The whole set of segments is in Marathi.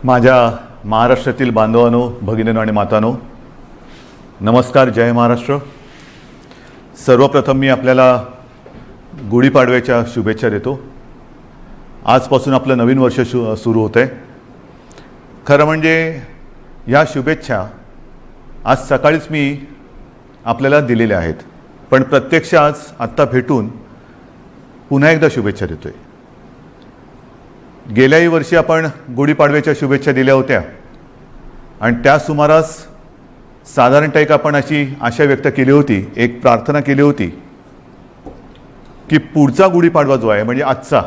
माझ्या महाराष्ट्रातील बांधवांनो, भगिनींनो आणि मातांनो, नमस्कार. जय महाराष्ट्र. सर्वप्रथम मी आपल्याला गुढीपाडव्याच्या शुभेच्छा देतो. आजपासून आपलं नवीन वर्ष सुरू होतं आहे. खरं म्हणजे या शुभेच्छा आज सकाळीच मी आपल्याला दिलेल्या आहेत, पण प्रत्यक्ष आज आत्ता भेटून पुन्हा एकदा शुभेच्छा देतो आहे. गेल्याही वर्षी आपण गुढीपाडव्याच्या शुभेच्छा दिल्या होत्या आणि त्या सुमारास साधारणतः एक आपण अशी आशा व्यक्त केली होती, एक प्रार्थना केली होती की पुढचा गुढीपाडवा जो आहे म्हणजे आजचा,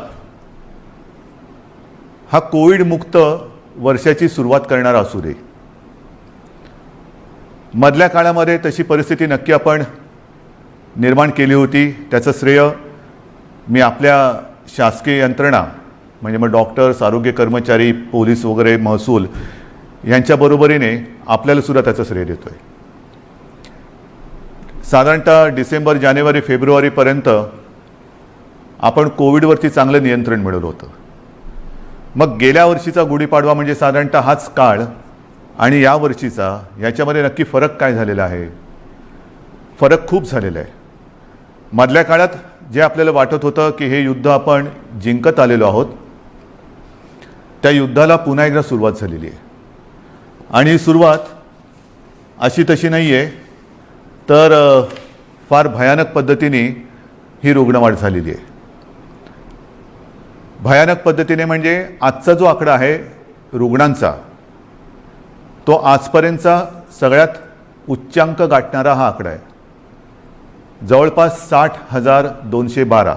हा कोविड मुक्त वर्षाची सुरुवात करणारा असू दे. मधल्या काळामध्ये तशी परिस्थिती नक्की आपण निर्माण केली होती. त्याचं श्रेय मी आपल्या शासकीय यंत्रणा म्हणजे मग डॉक्टर्स, आरोग्य कर्मचारी, पोलीस वगैरे, महसूल यांच्या बरोबरीने आपल्याला सुद्धा त्याचं श्रेय देतोय. साधारणतः डिसेंबर, जानेवारी, फेब्रुवारीपर्यंत आपण कोविडवरती चांगलं नियंत्रण मिळवलं होतं. मग गेल्या वर्षीचा गुढीपाडवा म्हणजे साधारणतः हाच काळ आणि या वर्षीचा याच्यामध्ये नक्की फरक काय झालेला आहे? फरक खूप झालेला आहे. मधल्या काळात जे आपल्याला वाटत होतं की हे युद्ध आपण जिंकत आलेलो आहोत, त्या युद्धाला पुन्हा एकदा सुरुवात झालेली आहे. आणि ही सुरुवात अशी तशी नाही आहे, तर फार भयानक पद्धतीने ही रुग्णवाढ झालेली आहे. भयानक पद्धतीने म्हणजे आजचा जो आकडा आहे रुग्णांचा, तो आजपर्यंतचा सगळ्यात उच्चांक गाठणारा हा आकडा आहे. जवळपास 60,212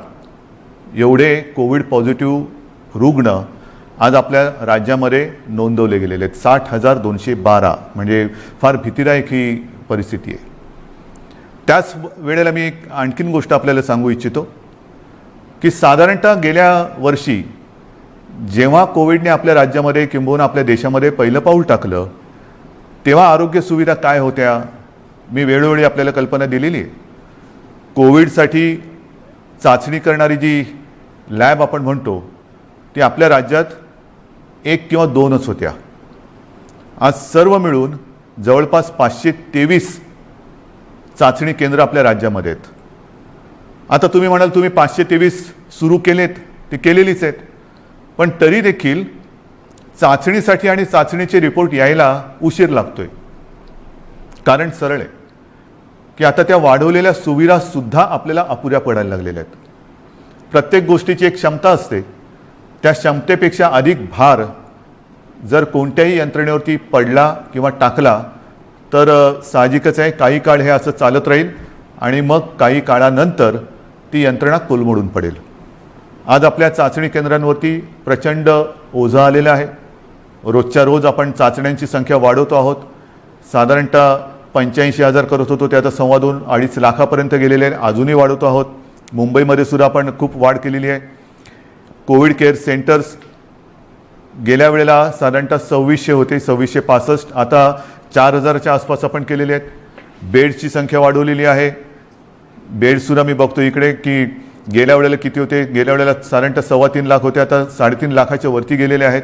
एवढे कोविड पॉझिटिव्ह रुग्ण आज आपल्या राज्यामध्ये नोंदवले गेलेले आहेत. 60,212 म्हणजे फार भीतीदायक ही परिस्थिती आहे. त्याच वेळेला मी एक आणखीन गोष्ट आपल्याला सांगू इच्छितो की साधारणतः गेल्या वर्षी जेव्हा कोविडने आपल्या राज्यामध्ये किंबहुना आपल्या देशामध्ये पहिलं पाऊल टाकलं, तेव्हा आरोग्य सुविधा काय होत्या मी वेळोवेळी आपल्याला कल्पना दिलेली आहे. कोविडसाठी चाचणी करणारी जी लॅब आपण म्हणतो ती आपल्या राज्यात 1 किंवा 2च होत्या. आज सर्व मिळून जवळपास 523 चाचणी केंद्र आपल्या राज्यामध्ये आहेत. आता तुम्ही म्हणाल तुम्ही 523 सुरू केलेत, ते केलेलीच आहेत, पण तरी देखील चाचणीसाठी आणि चाचणीचे रिपोर्ट यायला उशीर लागतोय. कारण सरळ आहे की आता त्या वाढवलेल्या सुविधासुद्धा आपल्याला अपुऱ्या पडायला लागलेल्या आहेत. प्रत्येक गोष्टीची एक क्षमता असते, त्या क्षमतेपेक्षा अधिक भार जर कोणत्याही यंत्रणेवरती पडला किंवा टाकला तर साहजिकच आहे काही काळ हे असं चालत राहील आणि मग काही काळानंतर ती यंत्रणा कोलमडून पडेल. आज आपल्या चाचणी केंद्रांवरती प्रचंड ओझं आलेलं आहे. रोजच्या रोज आपण चाचण्यांची संख्या वाढवतो आहोत. साधारणतः 85,000 करत होतो, ते आता 2.25 लाखापर्यंत गेलेले आहे. अजूनही वाढवतो आहोत. मुंबईमध्ये सुद्धा आपण खूप वाढ केलेली आहे. कोविड केअर सेंटर्स गेल्या वेळेला साधारणतः 2600 होते, 2665, आता 4000च्या आसपास आपण केलेले आहेत. बेड्सची संख्या वाढवलेली आहे. बेड्ससुद्धा मी बघतो इकडे की गेल्या वेळेला किती होते, गेल्या वेळेला साधारणतः 3.25 लाख होते, आता 3.5 लाखाच्या वरती गेलेले आहेत.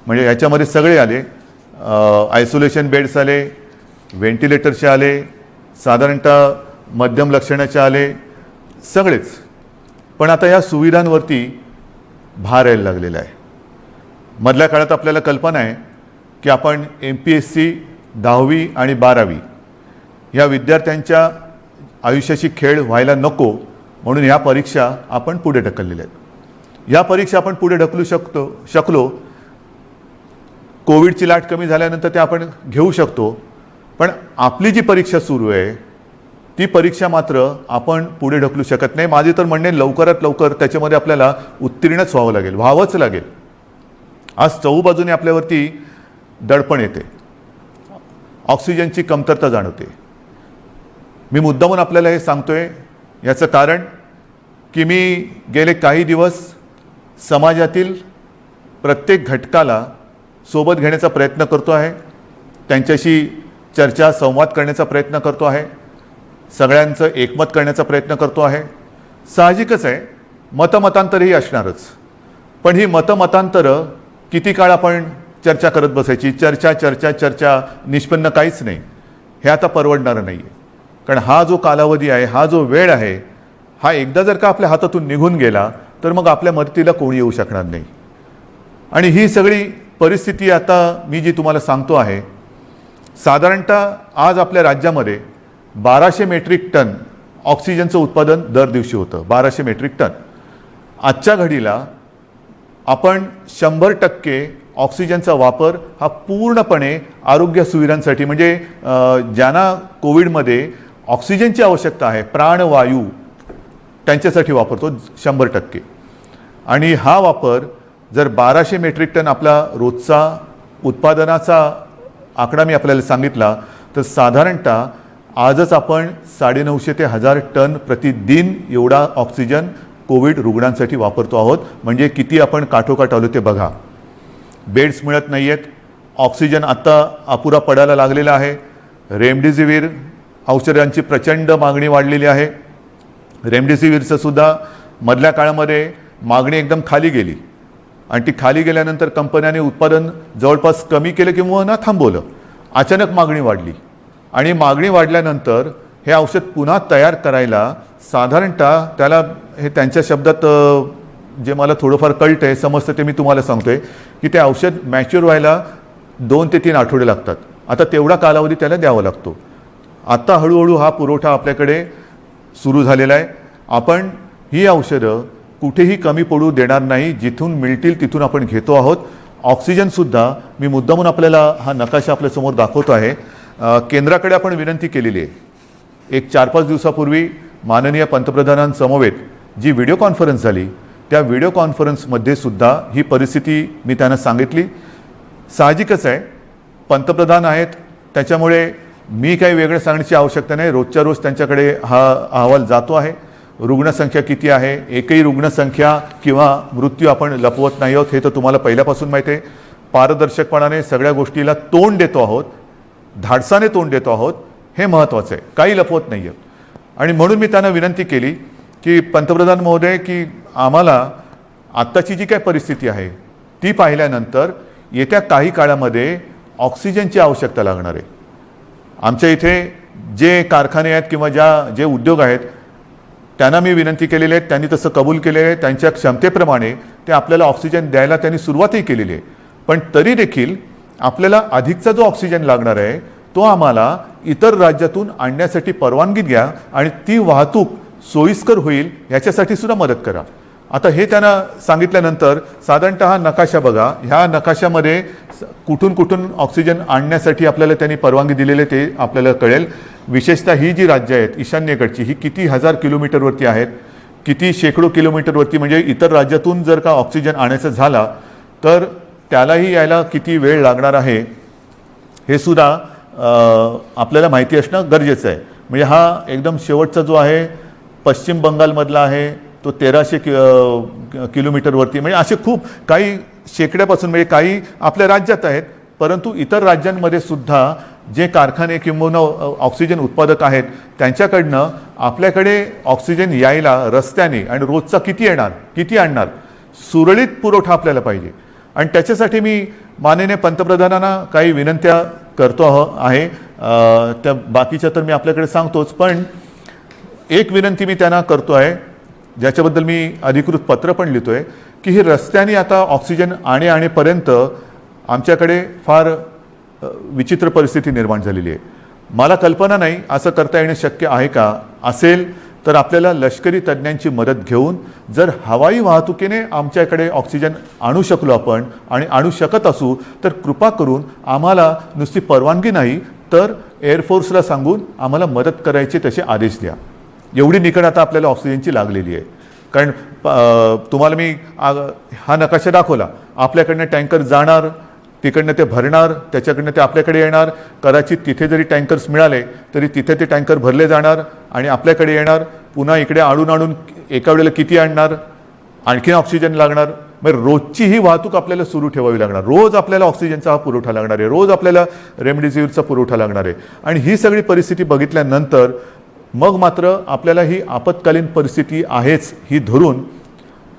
म्हणजे याच्यामध्ये सगळे आले, आयसोलेशन बेड्स आले, व्हेंटिलेटरचे आले, साधारणतः मध्यम लक्षणाचे आले, सगळेच. पण आता या सुविधांवरती भार यायला लागलेला आहे. मधल्या काळात आपल्याला कल्पना आहे की आपण MPSC 10वी आणि 12वी या विद्यार्थ्यांच्या आयुष्याची खेळ व्हायला नको म्हणून या परीक्षा आपण पुढे ढकललेल्या आहेत. या परीक्षा आपण पुढे ढकलू शकलो. कोविडची लाट कमी झाल्यानंतर ते आपण घेऊ शकतो, पण आपली जी परीक्षा सुरू आहे ती परीक्षा मात्र आपण पुढे ढकलू शकत नाही. माझे तर म्हणणे लवकरात लवकर त्याच्यामध्ये आपल्याला उत्तीर्णच व्हावं लागेल, व्हावंच लागेल. आज चहूबाजूने आपल्यावरती दडपण येते, ऑक्सिजनची कमतरता जाणवते. मी मुद्दामून आपल्याला हे सांगतोय, याचं कारण की मी गेले काही दिवस समाजातील प्रत्येक घटकाला सोबत घेण्याचा प्रयत्न करतो आहे, त्यांच्याशी चर्चा संवाद करण्याचा प्रयत्न करतो आहे, सगळ्यांचं एकमत करण्याचा प्रयत्न करतो आहे. साहजिकच आहे मतमतांतरही असणारच, पण ही मतमतांतरं किती काळ आपण चर्चा करत बसायची, चर्चा चर्चा चर्चा, निष्पन्न काहीच नाही. हे आता परवडणारं नाही आहे. कारण हा जो कालावधी आहे, हा जो वेळ आहे, हा एकदा जर का आपल्या हातातून निघून गेला तर मग आपल्या मदतीला कोणी येऊ शकणार नाही. आणि ही सगळी परिस्थिती आता मी जी तुम्हाला सांगतो आहे, साधारणतः आज आपल्या राज्यामध्ये 1200 मेट्रिक टन ऑक्सिजनचं उत्पादन दर दिवशी होतं. 1200 मेट्रिक टन. आजच्या घडीला आपण 100% ऑक्सिजनचा वापर हा पूर्णपणे आरोग्य सुविधांसाठी, म्हणजे ज्यांना कोविडमध्ये ऑक्सिजनची आवश्यकता आहे, प्राणवायू, त्यांच्यासाठी वापरतो 100%. आणि हा वापर जर 1200 मेट्रिक टन आपला रोजचा उत्पादनाचा आकडा मी आपल्याला सांगितला, तर साधारणतः आजच आपण 950 ते 1000 टन प्रतिदिन एवढा ऑक्सिजन कोविड रुग्णांसाठी वापरतो आहोत. म्हणजे किती आपण काठोकाठ आलो ते बघा. बेड्स मिळत नाही आहेत, ऑक्सिजन आत्ता अपुरा पडायला लागलेला आहे. रेमडेसिवीर औषधांची प्रचंड मागणी वाढलेली आहे. रेमडेसिवीरचं सुद्धा मधल्या काळामध्ये मागणी एकदम खाली गेली आणि ती खाली गेल्यानंतर कंपन्यांनी उत्पादन जवळपास कमी केलं किंवा ना थांबवलं. अचानक मागणी वाढली आणि मागणी वाढल्यानंतर हे औषध पुन्हा तयार करायला साधारणतः त्याला, हे त्यांच्या शब्दात जे मला थोडंफार कळतं आहे, समजतं ते मी तुम्हाला सांगतोय, की ते औषध मॅच्युअर व्हायला 2 ते 3 आठवडे लागतात. आता तेवढा कालावधी त्याला द्यावा लागतो. आता हळूहळू हा पुरवठा आपल्याकडे सुरू झालेला आहे. आपण ही औषधं कुठेही कमी पडू देणार नाही. जिथून मिळतील तिथून आपण घेतो आहोत. ऑक्सिजनसुद्धा मी मुद्दामून आपल्याला हा नकाशा आपल्यासमोर दाखवतो आहे. केंद्राकडे आपण विनंती केलेली आहे. एक 4-5 दिवसापूर्वी माननीय पंतप्रधानांसमवेत जी व्हिडिओ कॉन्फरन्स झाली, त्या व्हिडिओ कॉन्फरन्समध्ये सुद्धा ही परिस्थिती मी त्यांना सांगितली. साहजिकच आहे, पंतप्रधान आहेत, त्याच्यामुळे मी काही वेगळं सांगण्याची आवश्यकता नाही. रोजच्या रोज त्यांच्याकडे हा अहवाल जातो आहे. रुग्णसंख्या किती आहे, एकही रुग्णसंख्या किंवा मृत्यू आपण लपवत नाही आहोत, हे तर तुम्हाला पहिल्यापासून माहिती आहे. पारदर्शकपणाने सगळ्या गोष्टीला तोंड देतो आहोत, धाडसाने तोंड देतो आहोत, हे महत्त्वाचं आहे. काही लपवत नाही आहे. आणि म्हणून मी त्यांना विनंती केली की पंतप्रधान महोदय, की आम्हाला आत्ताची जी काय परिस्थिती आहे ती पाहिल्यानंतर येत्या काही काळामध्ये ऑक्सिजनची आवश्यकता लागणार आहे. आमच्या इथे जे कारखाने आहेत किंवा जे उद्योग आहेत त्यांना मी विनंती केलेली आहे, त्यांनी तसं कबूल केलेलं आहे. त्यांच्या क्षमतेप्रमाणे ते आपल्याला ऑक्सिजन द्यायला त्यांनी सुरुवातही केलेली आहे. पण तरी देखील आपल्याला अधिकचा जो ऑक्सिजन लागणार आहे तो आम्हाला इतर राज्यातून आणण्यासाठी परवानगी द्या आणि ती वाहतूक सोयीस्कर होईल याच्यासाठी सुद्धा मदत करा. आता हे त्यांना सांगितल्यानंतर साधारणतः हा नकाशा बघा. ह्या नकाशामध्ये कुठून कुठून ऑक्सिजन आणण्यासाठी आपल्याला त्यांनी परवानगी दिलेले ते आपल्याला कळेल. विशेषतः ही जी राज्य आहेत ईशान्येकडची, ही किती 1000 किलोमीटरवरती आहेत, किती शेकडो किलोमीटरवरती. म्हणजे इतर राज्यातून जर का ऑक्सिजन आणायचं झाला तर त्यालाही यायला किती वेळ लागणार आहे हे सुद्धा आपल्याला माहिती असणं गरजेचं आहे. म्हणजे हा एकदम शेवटचा जो आहे पश्चिम बंगालमधला आहे, तो 1300 किलोमीटरवरती. म्हणजे असे खूप काही शेकड्यापासून, म्हणजे काही आपल्या राज्यात आहेत, परंतु इतर राज्यांमध्ये सुद्धा जे कारखाने किंवा ऑक्सिजन उत्पादक आहेत त्यांच्याकडनं आपल्याकडे ऑक्सिजन यायला रस्त्याने आणि रोजचा किती येणार, किती आणणार, सुरळीत पुरवठा आपल्याला पाहिजे. आणि त्याच्यासाठी मी माननीय पंतप्रधानांना काही विनंत्या करतो आहे. त्या बाकीच्या तर मी आपल्याकडे सांगतोच, पण एक विनंती मी त्यांना करतो आहे, ज्याच्याबद्दल मी अधिकृत पत्र पण लिहितो आहे, की ही रस्त्याने आता ऑक्सिजन आणेपर्यंत आमच्याकडे फार विचित्र परिस्थिती निर्माण झालेली आहे. मला कल्पना नाही असं करता येणं शक्य आहे का. असेल तर आपल्याला लष्करी तज्ज्ञांची मदत घेऊन जर हवाई वाहतुकीने आमच्याकडे ऑक्सिजन आणू शकलो आपण आणि आणू शकत असू तर कृपा करून आम्हाला नुसती परवानगी नाही तर एअरफोर्सला सांगून आम्हाला मदत करायचे तसे आदेश द्या. एवढी निकड आता आपल्याला ऑक्सिजनची लागलेली आहे. कारण तुम्हाला मी हा नकाशा दाखवला, आपल्याकडनं टँकर जाणार, तिकडनं ते भरणार, त्याच्याकडनं ते आपल्याकडे येणार. कदाचित तिथे जरी टँकर्स मिळाले तरी तिथे ते टँकर भरले जाणार आणि आपल्याकडे येणार. पुन्हा इकडे आणून एका वेळेला किती आणणार, आणखीन ऑक्सिजन लागणार. मग रोजची ही वाहतूक आपल्याला सुरू ठेवावी लागणार. रोज आपल्याला ऑक्सिजनचा हा पुरवठा लागणार आहे, रोज आपल्याला रेमडेसिवीरचा पुरवठा लागणार आहे. आणि ही सगळी परिस्थिती बघितल्यानंतर मग मात्र आपल्याला ही आपत्कालीन परिस्थिती आहेच ही धरून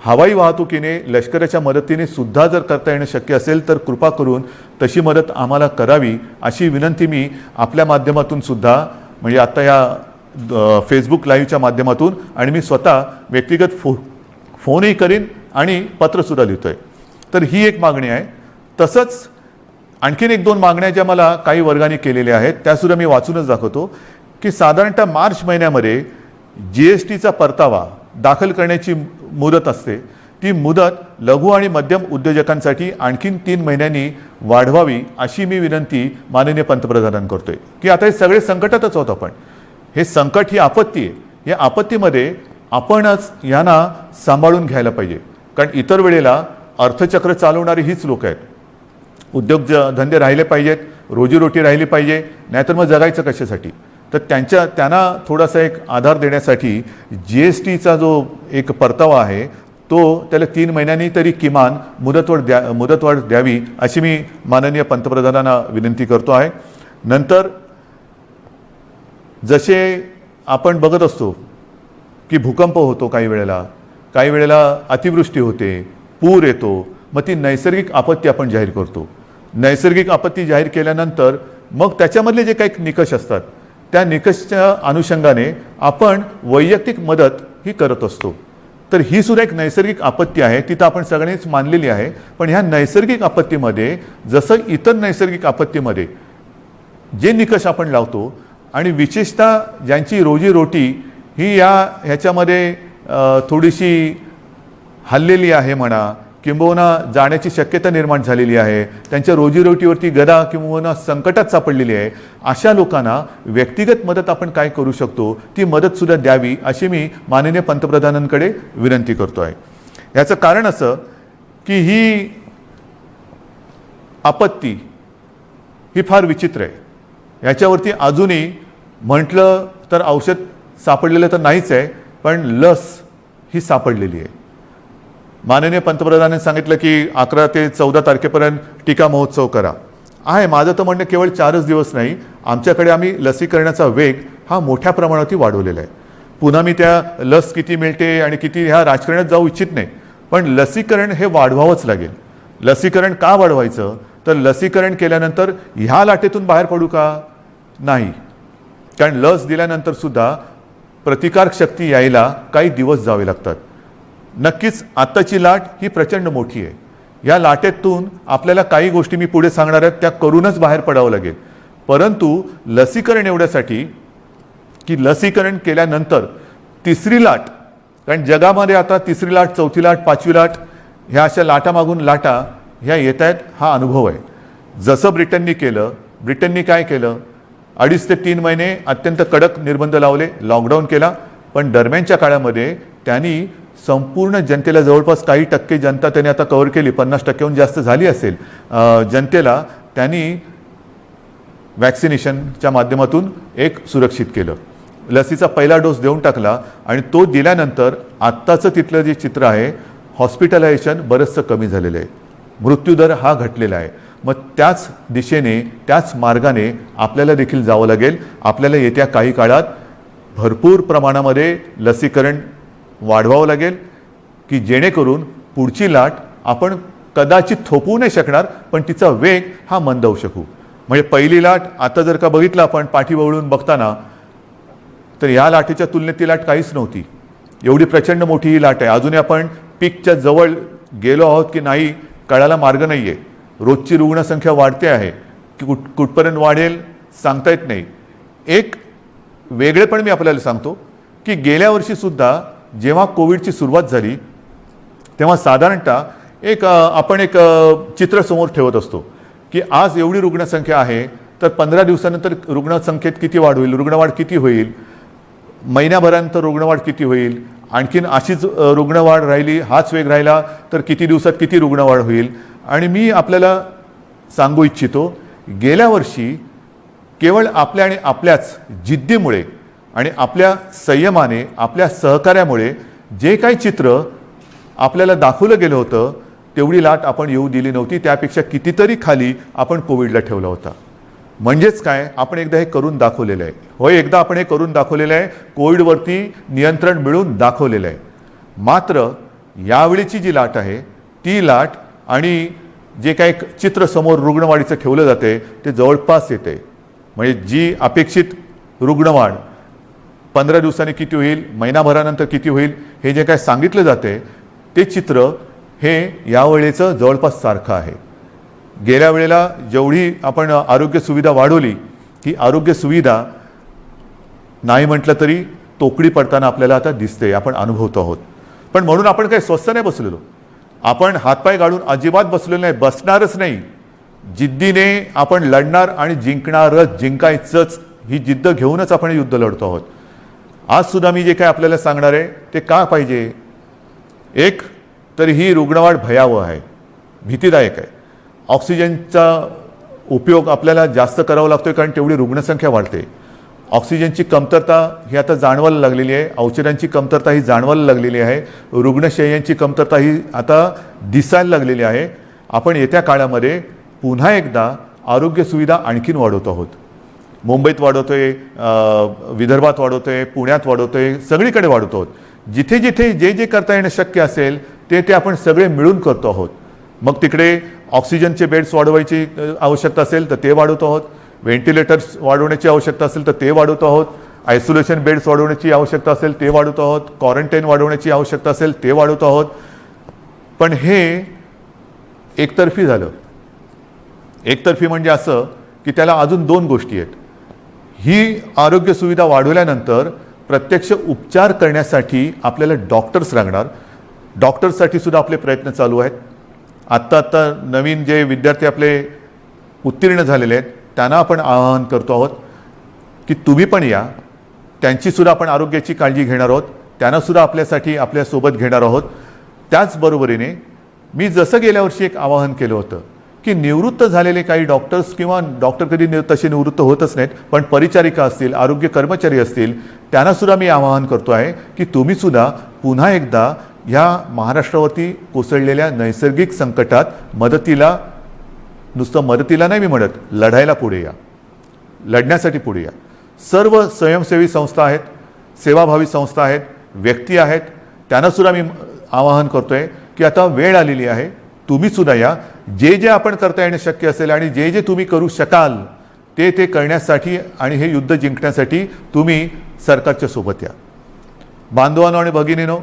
हवाई वाहतुकीने लष्कराच्या मदतीने सुद्धा जर करता येणं शक्य असेल तर कृपा करून तशी मदत आम्हाला करावी अशी विनंती मी आपल्या माध्यमातून सुद्धा म्हणजे आता या फेसबुक लाईव्हच्या माध्यमातून आणि मी स्वतः व्यक्तिगत फोनही करीन आणि पत्रसुद्धा लिहितो आहे. तर ही एक मागणी आहे. तसंच आणखीन एक दोन मागण्या ज्या मला काही वर्गाने केलेल्या आहेत त्यासुद्धा मी वाचूनच दाखवतो की साधारणतः मार्च महिन्यामध्ये GSTचा परतावा दाखल करण्याची मुदत असते. ती मुदत लघु आणि मध्यम उद्योजकांसाठी आणखीन 3 महिन्यांनी वाढवावी अशी मी विनंती माननीय पंतप्रधानांना करतोय की आता हे सगळे संकटातच आहोत आपण. हे संकट ही आपत्ती आहे. या आपत्तीमध्ये आपणच यांना सांभाळून घ्यायला पाहिजे. कारण इतर वेळेला अर्थचक्र चालवणारी हीच लोक आहेत. उद्योग धंदे राहिले पाहिजेत, रोजीरोटी राहिली पाहिजे, नाहीतर मग जगायचं कशासाठी. तर त्यांना थोडासा एक आधार देण्यासाठी GSTचा जो एक परतावा आहे तो त्याला 3 महिन्यांनी तरी किमान मुदतवाढ द्यावी अशी मी माननीय पंतप्रधानांना विनंती करतो आहे. नंतर जसे आपण बघत असतो की भूकंप होतो, काही वेळेला अतिवृष्टी होते, पूर येतो, मग ती नैसर्गिक आपत्ती आपण जाहीर करतो. नैसर्गिक आपत्ती जाहीर केल्यानंतर मग त्याच्यामधले जे काही निकष असतात त्या निकषच्या अनुषंगाने आपण वैयक्तिक मदत ही करत असतो. तर ही सुद्धा एक नैसर्गिक आपत्ती आहे, तिथं आपण सगळ्यांनीच मानलेली आहे. पण ह्या नैसर्गिक आपत्तीमध्ये जसं इतर नैसर्गिक आपत्तीमध्ये जे निकष आपण लावतो आणि विशेषतः ज्यांची रोजीरोटी ही ह्याच्यामध्ये थोडीशी हल्लेली आहे म्हणा किंबहुना जाण्याची शक्यता निर्माण झालेली आहे, त्यांच्या रोजीरोटीवरती गदा किंवा संकटात सापडलेली आहे, अशा लोकांना व्यक्तिगत मदत आपण काय करू शकतो ती मदतसुद्धा द्यावी अशी मी माननीय पंतप्रधानांकडे विनंती करतो आहे. याचं कारण असं की ही आपत्ती ही फार विचित्र आहे. याच्यावरती अजूनही म्हटलं तर औषध सापडलेलं तर नाहीच आहे, पण लस ही सापडलेली आहे. माननीय पंतप्रधानांनी सांगितलं की 11 ते 14 तारखेपर्यंत टीका महोत्सव करा आहे. माझं तर म्हणणं केवळ 4च दिवस नाही, आमच्याकडे आम्ही लसीकरणाचा वेग हा मोठ्या प्रमाणात वाढवलेला आहे. पुन्हा मी त्या लस किती मिळते आणि किती ह्या राजकारणात जाऊ इच्छित नाही, पण लसीकरण हे वाढवावंच लागेल. लसीकरण का वाढवायचं तर लसीकरण केल्यानंतर ह्या लाटेतून बाहेर पडू का नाही. कारण लस दिल्यानंतर सुद्धा प्रतिकारक शक्ती यायला काही दिवस जावे लागतात. नक्कीच आत्ताची लाट ही प्रचंड मोठी आहे. या लाटेतून आपल्याला काही गोष्टी मी पुढे सांगणार आहेत त्या करूनच बाहेर पडावं लागेल. परंतु लसीकरण एवढ्यासाठी की लसीकरण केल्यानंतर तिसरी लाट, कारण जगामध्ये आता तिसरी लाट, चौथी लाट, 5वी लाट ह्या अशा लाटामागून लाटा ह्या येत आहेत, हा अनुभव आहे. जसं ब्रिटननी काय केलं 2.5 ते 3 महिने अत्यंत कडक निर्बंध लावले, लॉकडाऊन केला. पण दरम्यानच्या काळामध्ये त्यांनी संपूर्ण जनतेला जवळपास काही टक्के जनता त्यांनी आता कव्हर केली, 50%हून जास्त झाली असेल जनतेला त्यांनी वॅक्सिनेशनच्या माध्यमातून एक सुरक्षित केलं. लसीचा पहिला डोस देऊन टाकला आणि तो दिल्यानंतर आत्ताचं तिथलं जे चित्र आहे हॉस्पिटलायझेशन बरंचसं कमी झालेलं आहे, मृत्यूदर हा घटलेला आहे. मग त्याच दिशेने त्याच मार्गाने आपल्याला देखील जावं लागेल. आपल्याला येत्या काही काळात भरपूर प्रमाणामध्ये लसीकरण वाढवावं लागेल की जेणेकरून पुढची लाट आपण कदाचित थोपवू नाही शकणार, पण तिचा वेग हा मंदावू शकू. म्हणजे पहिली लाट आता जर का बघितलं आपण पाठीवळून बघताना तर या लाटेच्या तुलनेत ती लाट काहीच नव्हती. एवढी प्रचंड मोठी ही लाट आहे. अजूनही आपण पीकच्या जवळ गेलो आहोत की नाही कळायला मार्ग नाही आहे. रोजची रुग्णसंख्या वाढते आहे की कुठपर्यंत वाढेल सांगता येत नाही. एक वेगळेपण मी आपल्याला सांगतो की गेल्या वर्षीसुद्धा जेव्हा कोविडची सुरुवात झाली तेव्हा साधारणतः आपण एक चित्र समोर ठेवत असतो की आज एवढी रुग्णसंख्या आहे तर 15 दिवसानंतर रुग्णसंख्येत किती वाढ होईल, रुग्णवाढ किती होईल, महिन्याभरानंतर रुग्णवाढ किती होईल, आणखीन अशीच रुग्णवाढ राहिली, हाच वेग राहिला तर किती दिवसात किती रुग्णवाढ होईल. आणि मी आपल्याला सांगू इच्छितो गेल्या वर्षी केवळ आपल्या आणि आपल्याच जिद्दीमुळे आणि आपल्या संयमाने, आपल्या सहकार्यामुळे जे काही चित्र आपल्याला दाखवलं गेलं होतं तेवढी लाट आपण येऊ दिली नव्हती. त्यापेक्षा कितीतरी खाली आपण कोविडला ठेवला होता. म्हणजेच काय, आपण एकदा हे करून दाखवलेलं आहे. होय, एकदा आपण हे करून दाखवलेलं आहे, कोविडवरती नियंत्रण मिळवून दाखवलेलं आहे. मात्र यावेळीची जी लाट आहे ती लाट आणि जे काही चित्र समोर रुग्णवाढीचं ठेवलं जाते ते जवळपास येते. म्हणजे जी अपेक्षित रुग्णवाढ 15 दिवसांनी किती होईल, महिनाभरानंतर किती होईल, हे जे काय सांगितलं जाते ते चित्र हे यावेळेचं जवळपास सारखं आहे. गेल्या वेळेला जेवढी आपण आरोग्य सुविधा वाढवली ही आरोग्य सुविधा नाही म्हटलं तरी तोकडी पडताना आपल्याला आता दिसते, आपण अनुभवतो आहोत. पण म्हणून आपण काही स्वस्त नाही बसलेलो, आपण हातपाय गाडून अजिबात बसलेलो नाही, बसणारच नाही. जिद्दीने आपण लढणार आणि जिंकणारच, जिंकायचंच ही जिद्द घेऊनच आपण हे युद्ध लढतो आहोत. आज सुद्धा मी जे काय आपल्याला सांगणार आहे ते का पाहिजे. एक तर ही रुग्णवाढ भयावह आहे, भीतीदायक आहे. ऑक्सिजनचा उपयोग आपल्याला जास्त करावा लागतोय कारण तेवढी रुग्णसंख्या वाढते. ऑक्सिजनची कमतरता ही आता जाणवायला लागलेली आहे, औषधांची कमतरता ही जाणवायला लागलेली आहे, रुग्णशय्यांची कमतरता ही आता दिसायला लागलेली आहे. आपण येत्या काळामध्ये पुन्हा एकदा आरोग्य सुविधा आणखीन वाढवतो आहोत. मुंबईत वाढवतोय, विदर्भात वाढवतोय, पुण्यात वाढवतोय, सगळीकडे वाढवतो आहोत. जिथे जिथे जे जे करता येणं शक्य असेल ते ते आपण सगळे मिळून करतो आहोत. मग तिकडे ऑक्सिजनचे बेड्स वाढवायची आवश्यकता असेल तर ते वाढवतो आहोत, व्हेंटिलेटर्स वाढवण्याची आवश्यकता असेल तर ते वाढवतो आहोत, आयसोलेशन बेड्स वाढवण्याची आवश्यकता असेल ते वाढवतो आहोत, क्वारंटाईन वाढवण्याची आवश्यकता असेल ते वाढवतो आहोत. पण हे एकतर्फी झालं. एकतर्फी म्हणजे असं की त्याला अजून दोन गोष्टी आहेत. ही आरोग्य सुविधा वाढवल्यानंतर प्रत्यक्ष उपचार करण्यासाठी आपल्याला डॉक्टर्स लागणार. डॉक्टर्ससाठी सुद्धा आपले प्रयत्न चालू आहेत. आत्ता नवीन जे विद्यार्थी आपले उत्तीर्ण झालेले आहेत त्यांना आपण आवाहन करतो आहोत की तुम्ही पण या, त्यांचीसुद्धा आपण आरोग्याची काळजी घेणार आहोत, त्यांनासुद्धा आपल्यासाठी आपल्यासोबत घेणार आहोत. त्याचबरोबरीने मी जसं गेल्या वर्षी एक आवाहन केलं होतं की निवृत्त झालेले काही डॉक्टर्स किंवा डॉक्टर कधी तसे निवृत्त होतच नाहीत, पण परिचारिका असतील, आरोग्य कर्मचारी असतील, त्यांनासुद्धा मी आवाहन करतो आहे की तुम्हीसुद्धा पुन्हा एकदा ह्या महाराष्ट्रावरती कोसळलेल्या नैसर्गिक संकटात मदतीला, नुसतं मदतीला नाही मी म्हणत, लढायला पुढे या, लढण्यासाठी पुढे या. सर्व स्वयंसेवी संस्था आहेत, सेवाभावी संस्था आहेत, व्यक्ती आहेत, त्यांनासुद्धा मी आवाहन करतो आहे की आता वेळ आलेली आहे, तुम्हीसुद्धा या. जे जे आपण करता येणं शक्य असेल आणि जे जे तुम्ही करू शकाल ते ते करण्यासाठी आणि हे युद्ध जिंकण्यासाठी तुम्ही सरकारच्या सोबत या. बांधवांनो आणि भगिनीनो,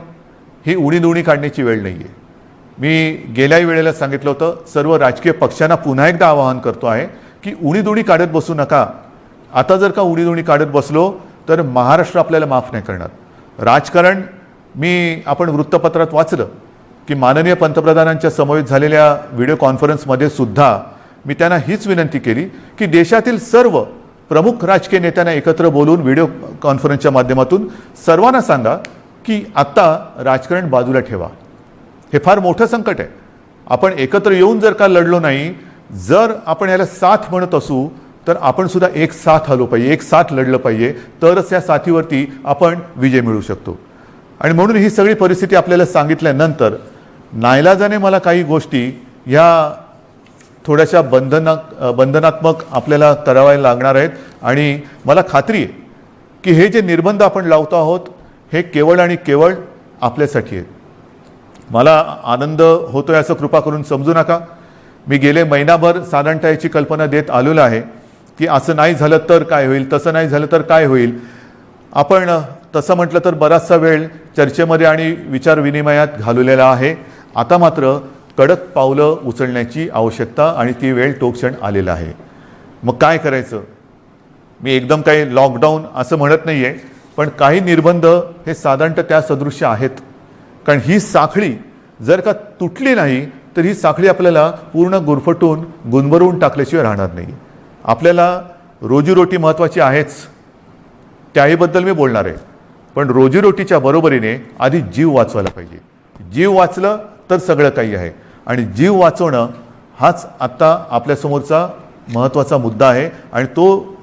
ही उणीधुणी काढण्याची वेळ नाही आहे. मी गेल्याही वेळेला सांगितलं होतं, सर्व राजकीय पक्षांना पुन्हा एकदा आवाहन करतो आहे की उणीधुणी काढत बसू नका. आता जर का उणीधुणी काढत बसलो तर महाराष्ट्र आपल्याला माफ नाही करणार. राजकारण आपण वृत्तपत्रात वाचलं की माननीय पंतप्रधानांच्या समवेत झालेल्या व्हिडिओ कॉन्फरन्समध्ये सुद्धा मी त्यांना हीच विनंती केली की देशातील सर्व प्रमुख राजकीय नेत्यांना एकत्र बोलून व्हिडिओ कॉन्फरन्सच्या माध्यमातून सर्वांना सांगा की आत्ता राजकारण बाजूला ठेवा. हे फार मोठं संकट आहे. आपण एकत्र येऊन जर का लढलो नाही, जर आपण याला साथ म्हणत असू तर आपण सुद्धा एक साथ आलो पाहिजे, एक साथ लढलं पाहिजे, तरच या साथीवरती आपण विजय मिळवू शकतो. आणि म्हणून ही सगळी परिस्थिती आपल्याला सांगितल्यानंतर नाईलाजाने मला काही गोष्टी ह्या थोड्याशा बंधनात्मक आपल्याला करावायला लागणार आहेत. आणि मला खात्री आहे की हे जे निर्बंध आपण लावतो आहोत हे केवळ आणि केवळ आपल्यासाठी आहेत. मला आनंद होतोय असं कृपा करून समजू नका. मी गेले महिनाभर साधारणतः याची कल्पना देत आलेलो आहे की असं नाही झालं तर काय होईल, तसं नाही झालं तर काय होईल. आपण तसं म्हटलं तर बराचसा वेळ चर्चेमध्ये आणि विचारविनिमयात घालवलेला आहे. आता मात्र कडक पावलं उचलण्याची आवश्यकता आणि ती वेळ तो क्षण आलेला आहे. मग काय करायचं. मी एकदम काही लॉकडाऊन असं म्हणत नाही आहे, पण काही निर्बंध हे साधारणतः त्या सदृश्य आहेत. कारण ही साखळी जर का तुटली नाही तर ही साखळी आपल्याला पूर्ण गुरफटून गुंबरवून टाकल्याशिवाय राहणार नाही. आपल्याला रोजीरोटी महत्त्वाची आहेच, त्याहीबद्दल मी बोलणार आहे. पण रोजीरोटीच्या बरोबरीने आधी जीव वाचवायला पाहिजे. जीव वाचलं तर सगळं काही आहे. आणि जीव वाचवणं हाच आत्ता आपल्यासमोरचा महत्त्वाचा मुद्दा आहे. आणि तो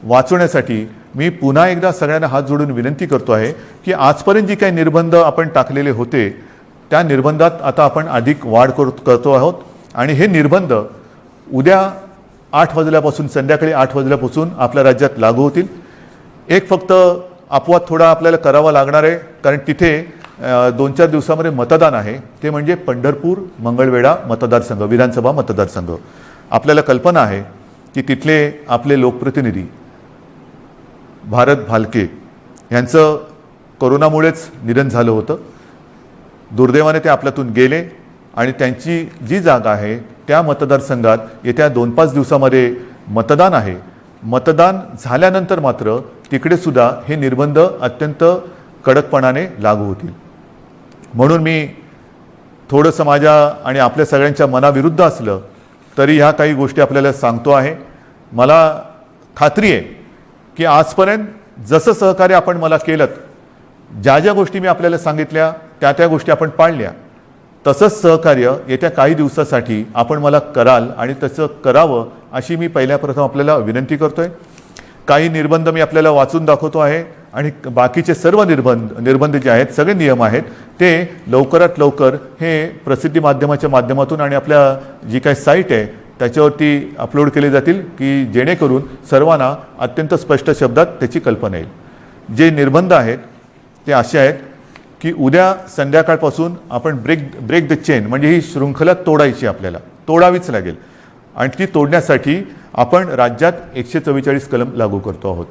वाचवण्यासाठी मी पुन्हा एकदा सगळ्यांना हात जोडून विनंती करतो आहे की आजपर्यंत जी काही निर्बंध आपण टाकलेले होते त्या निर्बंधात आता आपण अधिक वाढ करतो आहोत. आणि हे निर्बंध उद्या 8 वाजल्यापासून, संध्याकाळी 8 वाजल्यापासून आपल्या राज्यात लागू होतील. एक फक्त अपवाद थोडा आपल्याला करावा लागणार आहे, कारण तिथे 2-4 दिवसामध्ये मतदान आहे, ते म्हणजे पंढरपूर मंगळवेढा मतदारसंघ, विधानसभा मतदारसंघ. आपल्याला कल्पना आहे की तिथले आपले लोकप्रतिनिधी भारत भालके यांचं कोरोनामुळेच निधन झालं होतं. दुर्दैवाने ते आपल्यातून गेले आणि त्यांची जी जागा आहे त्या मतदारसंघात येत्या 2-5 दिवसामध्ये मतदान आहे. मतदान झाल्यानंतर मात्र तिकडे सुद्धा हे निर्बंध अत्यंत कडकपणाने लागू होतील. म्हणून मी थोडंसं माझ्या आणि आपल्या सगळ्यांच्या मनाविरुद्ध असलं तरी ह्या काही गोष्टी आपल्याला सांगतो आहे. मला खात्री आहे की आजपर्यंत जसं सहकार्य आपण मला केलं, ज्या ज्या गोष्टी मी आपल्याला सांगितल्या त्या गोष्टी आपण पाळल्या, तसंच सहकार्य येत्या काही दिवसासाठी आपण मला कराल आणि तसं करावं अशी मी पहिल्याप्रथम आपल्याला विनंती करतोय. काही निर्बंध मी आपल्याला वाचून दाखवतो आहे आणि बाकीचे सर्व निर्बंध जे आहेत, सगळे नियम आहेत, ते लवकरात लवकर हे प्रसिद्धी माध्यमाच्या माध्यमातून आणि आपल्या जी काही साईट आहे त्याच्यावरती अपलोड केले जातील की जेणेकरून सर्वांना अत्यंत स्पष्ट शब्दात त्याची कल्पना येईल. जे निर्बंध आहेत ते असे आहेत की उद्या संध्याकाळपासून आपण ब्रेक द चेन म्हणजे ही शृंखला तोडायची, आपल्याला तोडावीच लागेल आणि ती तोडण्यासाठी आपण राज्यात 144 कलम लागू करतो आहोत.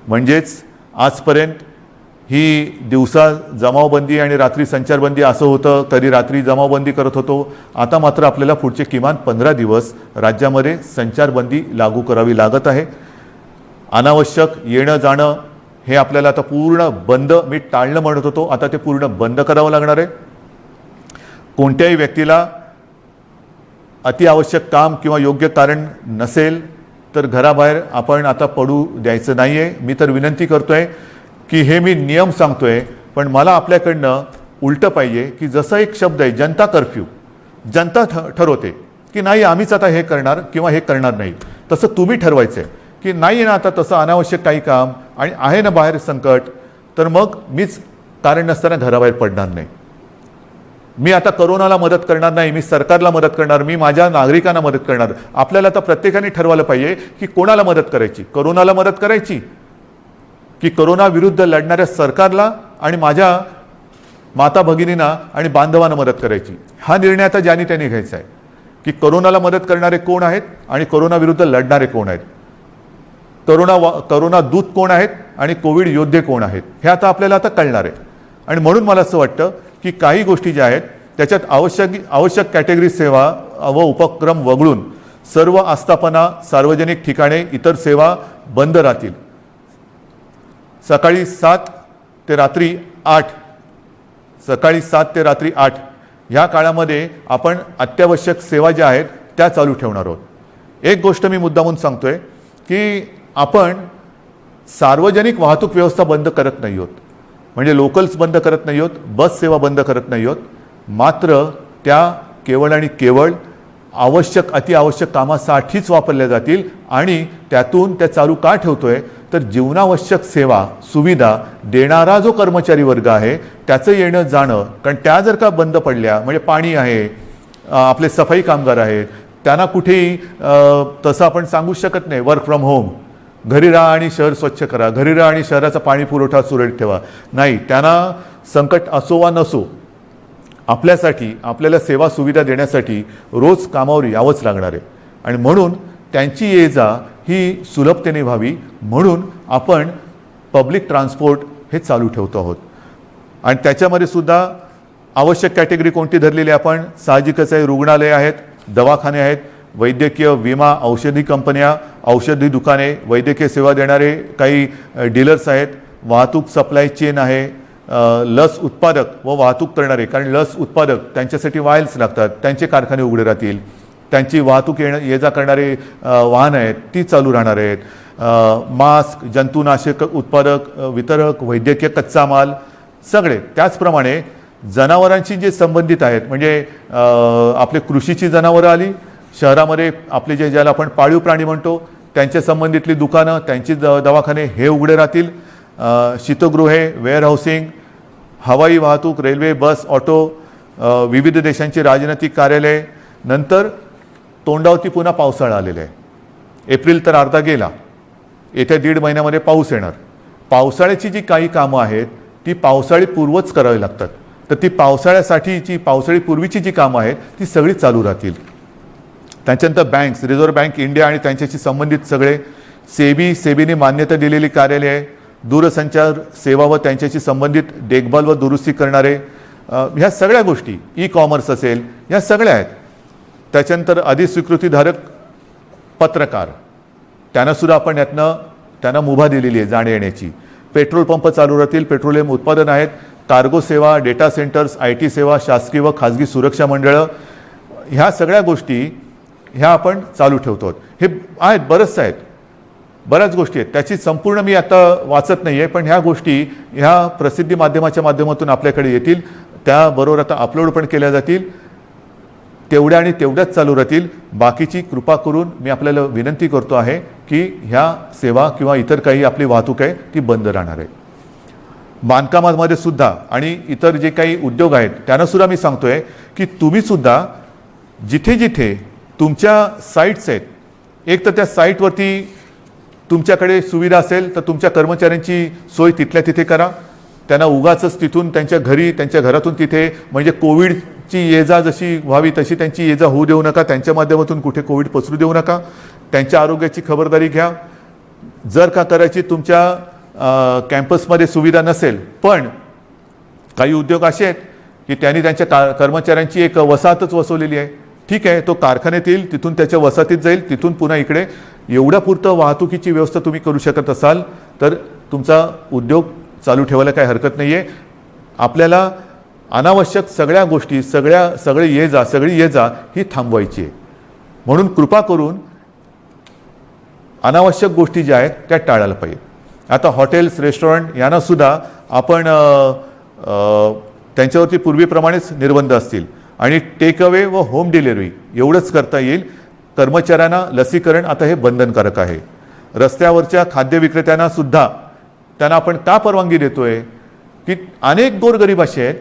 म्हणजेच आजपर्यंत ही दिवसा जमावबंदी आणि रात्री संचारबंदी असं होतं, कधी रात्री जमावबंदी करत होतो. आता मात्र आपल्याला पुढचे किमान 15 दिवस राज्यामध्ये संचारबंदी लागू करावी लागत आहे. अनावश्यक येणं जाणं हे आपल्याला आता पूर्ण बंद, मी टाळणं म्हणत होतो, आता ते पूर्ण बंद करावं लागणार आहे. कोणत्याही व्यक्तीला अतिआवश्यक काम किंवा योग्य कारण नसेल तर घराबाहेर आपण आता पडू द्यायचं नाही आहे. मी तर विनंती करतोय की हे मी नियम सांगतोय, पण मला आपल्याकडनं उलटं पाहिजे की जसा एक शब्द आहे जनता कर्फ्यू, जनता ठरवते की नाही आम्हीच आता हे करणार किंवा हे करणार नाही, तसं तुम्ही ठरवायचं आहे की नाही ना आता तसं अनावश्यक काही काम आणि आहे ना बाहेर संकट, तर मग मीच कारण नसताना घराबाहेर पडणार नाही. मी आता कोरोनाला मदत करणार नाही, मी सरकारला मदत करणार, मी माझ्या नागरिकांना मदत करणार. आपल्याला आता प्रत्येकाने ठरवायला पाहिजे की कोणाला मदत करायची, कोरोनाला मदत करायची की कोरोना विरुद्ध लढणाऱ्या सरकारला आणि माझ्या माता भगिनींना आणि बांधवांना मदत करायची. हा निर्णय आता ज्यांनी त्यांनी घ्यायचा आहे की कोरोनाला मदत करणारे कोण आहेत आणि कोरोना विरुद्ध लढणारे कोण आहेत, कोरोना दूत कोण आहेत आणि कोविड योद्धे कोण आहेत, हे आता आपल्याला आता कळणार आहे. आणि म्हणून मला असं वाटतं की काही गोष्टी ज्या आहेत त्याच्यात आवश्यक कॅटेगरी सेवा व उपक्रम वगळून सर्व आस्थापना, सार्वजनिक ठिकाणे, इतर सेवा बंद राहतील. सकाळी 7 ते रात्री 8 ह्या काळामध्ये आपण अत्यावश्यक सेवा ज्या आहेत त्या चालू ठेवणार आहोत. एक गोष्ट मी मुद्दामून सांगतोय की आपण सार्वजनिक वाहतूक व्यवस्था बंद करत नाही आहोत, म्हणजे लोकल्स बंद करत नाही आहोत, बस सेवा बंद करत नाही आहोत, मात्र त्या केवळ आणि केवळ अतिआवश्यक कामासाठीच वापरल्या जातील. आणि त्यातून त्या चालू का ठेवतोय तर जीवनावश्यक सेवा सुविधा देणारा जो कर्मचारी वर्ग आहे त्याचं येणं जाणं, कारण त्या जर का बंद पडल्या म्हणजे पाणी आहे, आपले सफाई कामगार आहेत, त्यांना कुठेही तसं आपण सांगू शकत नाही वर्क फ्रॉम होम, घरी राहा आणि शहर स्वच्छ करा, घरी राहा आणि शहराचा पाणी पुरवठा सुरळीत ठेवा, नाही, त्यांना संकट असो वा नसो आपल्यासाठी आपल्याला सेवा सुविधा देण्यासाठी रोज कामावर यावंच लागणार आहे. आणि म्हणून त्यांची ये जा ही सुलभतेने व्हावी म्हणून आपण पब्लिक ट्रान्सपोर्ट हे चालू ठेवतो आहोत. आणि त्याच्यामध्ये सुद्धा आवश्यक कॅटेगरी कोणती धरलेली आपण साहजिकच आहे, रुग्णालय आहेत, दवाखाने आहेत, वैद्यकीय विमा, औषधी कंपन्या, औषधी दुकाने, वैद्यकीय सेवा देणारे काही डीलर्स आहेत, वाहतूक सप्लाय चेन आहे, लस उत्पादक व वाहतूक करणारे, कारण लस उत्पादक त्यांच्यासाठी वायल्स लागतात, त्यांचे कारखाने उघडे राहतील, त्यांची वाहतूक ये जा करणारे वाहनं आहेत ती चालू राहणार आहेत, मास्क, जंतुनाशक उत्पादक, वितरक, वैद्यकीय कच्चा माल सगळे. त्याचप्रमाणे जनावरांशी जे संबंधित आहेत म्हणजे आपले कृषीची जनावरं आली, शहरामध्ये आपले ज्याला आपण पाळीव प्राणी म्हणतो त्यांच्या संबंधितली दुकानं, त्यांची दवाखाने हे उघडे राहतील, शीतगृहे, वेअरहाऊसिंग, हवाई वाहतूक, रेल्वे, बस, ऑटो, विविध देशांची राजनैतिक कार्यालय. नंतर तोंडावरती पुन्हा पावसाळा आलेला आहे, एप्रिल तर अर्धा गेला, येत्या 1.5 महिन्यामध्ये पाऊस येणार. पावसाळ्याची जी काही कामं आहेत ती पावसाळी पूर्वच करावी लागतात. तर ती पावसाळ्यासाठीची पावसाळीपूर्वीची जी कामं आहेत ती सगळी चालू राहतील. त्याच्यानंतर बँक्स, रिझर्व्ह बँक इंडिया आणि त्यांच्याशी संबंधित सगळे सेबीने मान्यता दिलेली कार्यालय आहे, दूरसंचार सेवा व त्यांच्याशी संबंधित देखभाल व दुरुस्ती करणारे ह्या सगळ्या गोष्टी, ई कॉमर्स असेल, ह्या सगळ्या आहेत. त्याच्यानंतर अधिस्वीकृतीधारक पत्रकार, त्यांनासुद्धा आपण यातनं त्यांना मुभा दिलेली आहे जाण्या येण्याची. पेट्रोल पंप चालू राहतील, पेट्रोलियम उत्पादन आहेत, कार्गो सेवा, डेटा सेंटर्स, IT सेवा, शासकीय व खाजगी सुरक्षा मंडळं, ह्या सगळ्या गोष्टी ह्या आपण चालू ठेवतो. हे आहेत, बरंचसं आहेत, बऱ्याच गोष्टी आहेत. त्याची संपूर्ण मी आता वाचत नाही आहे, पण ह्या गोष्टी ह्या प्रसिद्धी माध्यमाच्या माध्यमातून आपल्याकडे येतील, त्याबरोबर आता अपलोड पण केल्या जातील. तेवढ्या आणि तेवढ्याच चालू राहतील. बाकीची कृपा करून मी आपल्याला विनंती करतो आहे की ह्या सेवा किंवा इतर काही आपली वाहतूक आहे ती बंद राहणार आहे. बांधकामामध्ये सुद्धा आणि इतर जे काही उद्योग आहेत त्यांनासुद्धा मी सांगतोय की तुम्हीसुद्धा जिथे जिथे तुमच्या साईट्स आहेत, एक तर त्या साईटवरती तुमच्याकडे सुविधा असेल तर तुमच्या कर्मचाऱ्यांची सोय तिथल्या तिथे करा. त्यांना उगाचच तिथून त्यांच्या घरी, त्यांच्या घरातून तिथे, म्हणजे कोविडची ये जा जशी व्हावी तशी त्यांची ये जा होऊ देऊ नका. त्यांच्या माध्यमातून कुठे कोविड पसरू देऊ नका. त्यांच्या आरोग्याची खबरदारी घ्या. जर का करायची तुमच्या कॅम्पसमध्ये सुविधा नसेल, पण काही उद्योग असे आहेत की त्यांनी त्यांच्या कर्मचाऱ्यांची एक वसाहतच वसवलेली आहे, ठीक आहे, तो कारखान्यात येईल, तिथून त्याच्या वसाहतीत जाईल, तिथून पुन्हा इकडे, एवढ्या पुरतं वाहतुकीची व्यवस्था तुम्ही करू शकत असाल तर तुमचा उद्योग चालू ठेवायला काही हरकत नाही आहे. आपल्याला अनावश्यक सगळ्या गोष्टी, सगळी ये जा ही थांबवायची आहे. म्हणून कृपा करून अनावश्यक गोष्टी ज्या आहेत त्या टाळायला पाहिजे. आता हॉटेल्स, रेस्टॉरंट यांनासुद्धा आपण त्यांच्यावरती पूर्वीप्रमाणेच निर्बंध असतील आणि टेक अवे व होम डिलिव्हरी एवढंच करता येईल. कर्मचाऱ्यांना लसीकरण आता हे बंधनकारक आहे. रस्त्यावरच्या खाद्य विक्रेत्यांना सुद्धा त्यांना आपण का परवानगी देतोय की अनेक गोरगरीब असे आहेत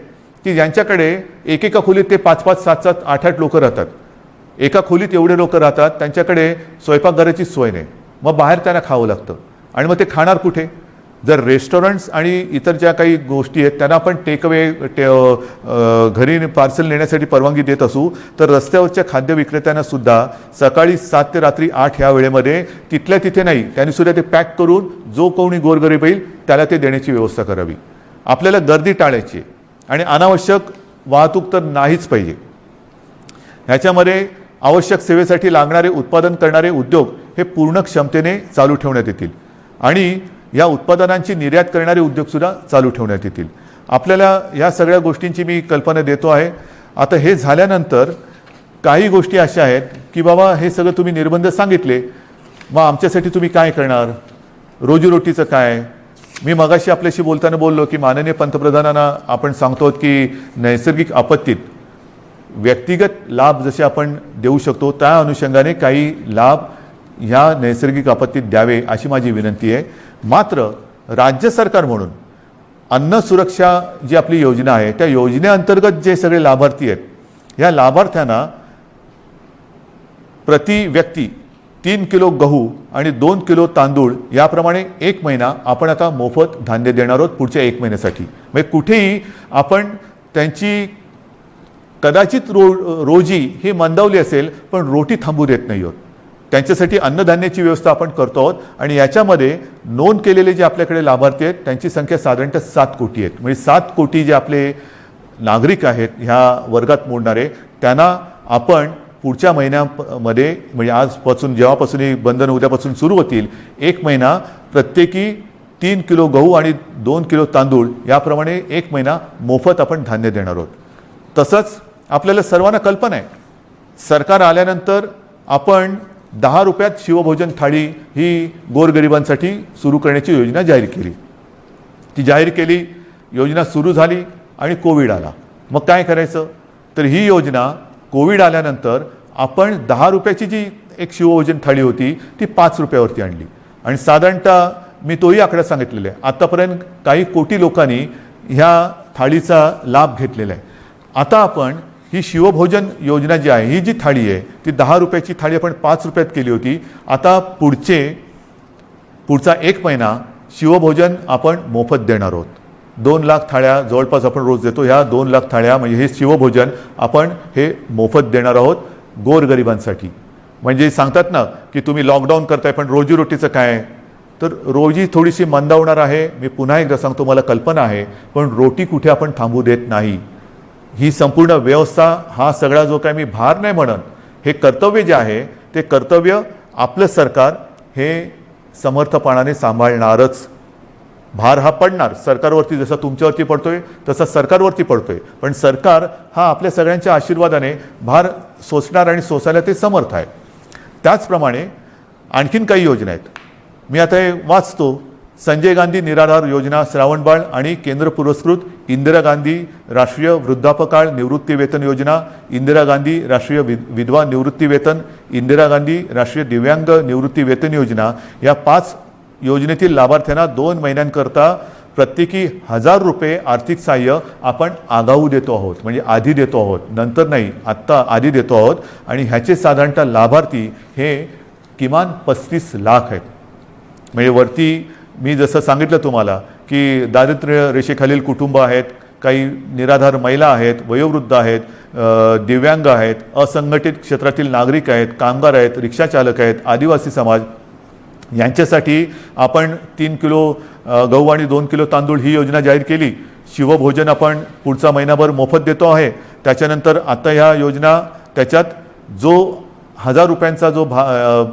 की ज्यांच्याकडे एकेका खोलीत ते 5-5, 7-7, 8-8 लोक राहतात. एका खोलीत एवढे लोक राहतात, त्यांच्याकडे स्वयंपाकघराची सोय नाही, मग बाहेर त्यांना खावं लागतं. आणि मग ते खाणार कुठे? जर रेस्टॉरंट्स आणि इतर ज्या काही गोष्टी आहेत त्यांना आपण टेकअवे घरी पार्सल नेण्यासाठी परवानगी देत असू, तर रस्त्यावरच्या खाद्य विक्रेत्यांना सुद्धा सकाळी 7 ते रात्री 8 ह्या वेळेमध्ये तिथल्या तिथे नाही, त्यांनी सुद्धा ते पॅक करून जो कोणी गोरगरीब येईल त्याला ते देण्याची व्यवस्था करावी. आपल्याला गर्दी टाळायची आणि अनावश्यक वाहतूक तर नाहीच पाहिजे. ह्याच्यामध्ये आवश्यक सेवेसाठी लागणारे उत्पादन करणारे उद्योग हे पूर्ण क्षमतेने चालू ठेवण्यात येतील आणि या उत्पादनांची निर्यात करणारे उद्योगसुद्धा चालू ठेवण्यात येतील. आपल्याला या सगळ्या गोष्टींची मी कल्पना देतो आहे. आता हे झाल्यानंतर काही गोष्टी अशा आहेत की बाबा हे सगळं तुम्ही निर्बंध सांगितले, मग आमच्यासाठी तुम्ही काय करणार? रोजीरोटीचं काय? मी मगाशी आपल्याशी बोलताना बोललो की माननीय पंतप्रधानांना आपण सांगतो की नैसर्गिक आपत्तीत व्यक्तिगत लाभ जसे आपण देऊ शकतो त्या अनुषंगाने काही लाभ ह्या नैसर्गिक आपत्तीत द्यावे अशी माझी विनंती आहे. मात्र राज्य सरकार म्हणून अन्न सुरक्षा जी आपली योजना आहे त्या योजनेअंतर्गत जे सगळे लाभार्थी आहेत, ह्या लाभार्थ्यांना प्रति व्यक्ती 3 किलो गहू आणि 2 किलो तांदूळ याप्रमाणे 1 महिना आपण आता मोफत धान्य देणार आहोत पुढच्या 1 महिन्यासाठी. म्हणजे कुठेही आपण त्यांची कदाचित रोजी ही मंदावली असेल पण रोटी थांबू देत नाही आहोत. त्यांच्यासाठी अन्नधान्याची व्यवस्था आपण करतो आहोत आणि याच्यामध्ये नोंद केलेले जे आपल्याकडे लाभार्थी आहेत त्यांची संख्या साधारणतः 7 कोटी आहेत. म्हणजे 7 कोटी जे आपले नागरिक आहेत ह्या वर्गात मोडणारे, त्यांना आपण पुढच्या महिन्यामध्ये, म्हणजे आजपासून जेव्हापासून ही बंधन उद्यापासून सुरू होतील, 1 महिना प्रत्येकी 3 किलो गहू आणि 2 किलो तांदूळ याप्रमाणे 1 महिना मोफत आपण धान्य देणार आहोत. तसंच आपल्याला सर्वांना कल्पना आहे, सरकार आल्यानंतर आपण 10 रुपयात शिवभोजन थाळी ही गोरगरिबांसाठी सुरू करण्याची योजना जाहीर केली. ती जाहीर केली, योजना सुरू झाली आणि कोविड आला. मग काय करायचं? तर ही योजना कोविड आल्यानंतर आपण 10 रुपयाची जी एक शिवभोजन थाळी होती ती 5 रुपयावरती आणली आणि साधारणतः मी तोही आकडा सांगितलेला आहे, आतापर्यंत काही कोटी लोकांनी ह्या थाळीचा लाभ घेतलेला आहे. आता आपण ही शिवभोजन योजना जी आहे, ही जी थाळी आहे ती 10 रुपयाची थाळी आपण 5 रुपयात केली होती. आता पुढचा 1 महिना शिवभोजन आपण मोफत देणार आहोत. 2 लाख थाळ्या जवळपास आपण रोज देतो. ह्या 2 लाख थाळ्या म्हणजे हे शिवभोजन आपण हे मोफत देणार आहोत गोरगरिबांसाठी. म्हणजे सांगतात ना की तुम्ही लॉकडाऊन करताय पण रोजीरोटीचं काय, तर रोजी थोडीशी मंदावणार आहे. मी पुन्हा एकदा सांगतो, मला कल्पना आहे, पण रोटी कुठे आपण थांबू देत नाही. ही संपूर्ण व्यवस्था, हा सगळा जो काय मी भार नाही म्हणत, हे कर्तव्य जे आहे ते कर्तव्य आपलं सरकार हे समर्थपणाने सांभाळणारच. भार हा पडणार सरकारवरती, जसा तुमच्यावरती पडतोय तसा सरकारवरती पडतोय, पण सरकार हा आपल्या सगळ्यांच्या आशीर्वादाने भार सोसणार आणि सोसायला ते समर्थ आहे. त्याचप्रमाणे आणखीन काही योजना आहेत. मी आता हे वाचतो. संजय गांधी निराधार योजना श्रावणबाळ आणि केंद्र पुरस्कृत इंदिरा गांधी राष्ट्रीय वृद्धापकाळ निवृत्ती वेतन योजना, इंदिरा गांधी राष्ट्रीय विधवा निवृत्ती वेतन, इंदिरा गांधी राष्ट्रीय दिव्यांग निवृत्ती वेतन योजना, या 5 योजनेतील लाभार्थ्यांना 2 महिन्यांकरता प्रत्येकी 1000 रुपये आर्थिक सहाय्य आपण आगाऊ देतो आहोत. म्हणजे आधी देतो आहोत, नंतर नाही, आत्ता आधी देतो आहोत. आणि ह्याचे साधारणतः लाभार्थी हे किमान 35 लाख आहेत. म्हणजे वरती मी जसं सांगितलं तुम्हाला की दारिद्र्य रेषेखालील कुटुंब आहेत, काही निराधार महिला आहेत, वयोवृद्ध आहेत, दिव्यांग आहेत, असंघटित क्षेत्रातील नागरिक आहेत, कामगार आहेत, रिक्षाचालक आहेत, आदिवासी समाज, यांच्यासाठी आपण 3 किलो गहू आणि 2 किलो तांदूळ ही योजना जाहीर केली. शिवभोजन आपण पुढचा महिनाभर मोफत देतो आहे. त्याच्यानंतर आता ह्या योजना त्याच्यात जो 1000 रुपयांचा जो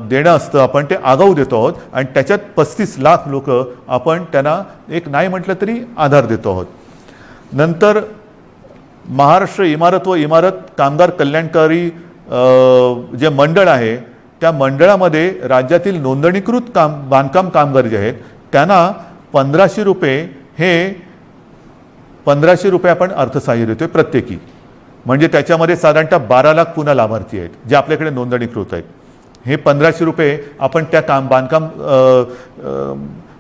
देणं असतं आपण ते आगाऊ देतो आहोत आणि त्याच्यात 35 लाख लोक आपण त्यांना एक नाही म्हटलं तरी आधार देतो आहोत. नंतर महाराष्ट्र इमारत व इमारत कामगार कल्याणकारी जे मंडळ आहे त्या मंडळामध्ये राज्यातील नोंदणीकृत बांधकाम कामगार जे आहेत त्यांना 1500 रुपये, हे 1500 रुपये आपण अर्थसहाय्य देतोय प्रत्येकी. म्हणजे त्याच्यामध्ये साधारणतः 12 लाख पुन्हा लाभार्थी आहेत जे आपल्याकडे नोंदणीकृत आहेत. हे 1500 रुपये आपण त्या बांधकाम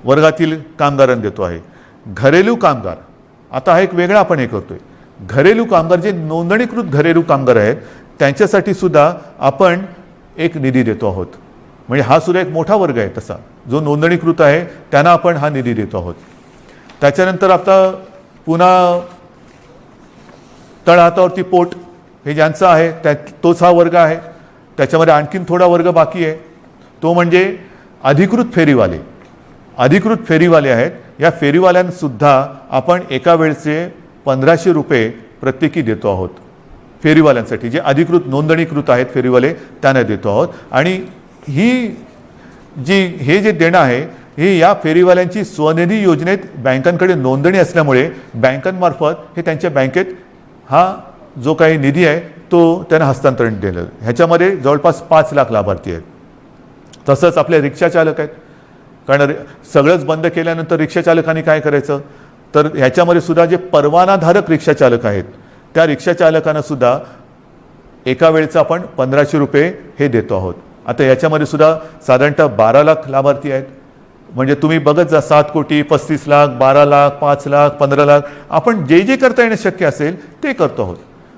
वर्गातील कामगारांना देतो आहे. घरेलू कामगार, आता हा एक वेगळा आपण हे करतोय. घरेलू कामगार जे नोंदणीकृत घरेलू कामगार आहेत त्यांच्यासाठी सुद्धा आपण एक निधी देतो आहोत. म्हणजे हा सुद्धा एक मोठा वर्ग आहे तसा, जो नोंदणीकृत आहे त्यांना आपण हा निधी देतो आहोत. त्याच्यानंतर आता पुन्हा तळहातावरती पोट हे ज्यांचं आहे तोच हा वर्ग आहे. त्याच्यामध्ये आणखीन थोडा वर्ग बाकी आहे, तो म्हणजे अधिकृत फेरीवाले. अधिकृत फेरीवाले आहेत. या फेरीवाल्यांसुद्धा आपण एका वेळचे 1500 रुपये प्रत्येकी देतो आहोत. फेरीवाल्यांसाठी जे अधिकृत नोंदणीकृत आहेत फेरीवाले त्यांना देतो आहोत. आणि हे जे देणं आहे हे या फेरीवाल्यांची स्वनिधी योजनेत बँकांकडे नोंदणी असल्यामुळे बँकांमार्फत हे त्यांच्या बँकेत हा जो काही निधी आहे तो त्यांना हस्तांतरण दिलं. ह्याच्यामध्ये जवळपास 5 लाख लाभार्थी आहेत. तसंच आपले रिक्षाचालक आहेत, कारण सगळंच बंद केल्यानंतर रिक्षाचालकांनी काय करायचं, तर ह्याच्यामध्ये सुद्धा जे परवानाधारक रिक्षाचालक आहेत त्या रिक्षाचालकांना सुद्धा एका वेळेचं आपण 1500 रुपये हे देतो आहोत. आता याच्यामध्ये सुद्धा साधारणतः 12 लाख लाभार्थी आहेत. म्हणजे तुम्ही बघत जा, 7 कोटी 35 लाख 12 लाख 5 लाख 15 लाख आपण जे जे करता येणं शक्य असेल ते करतो आहोत.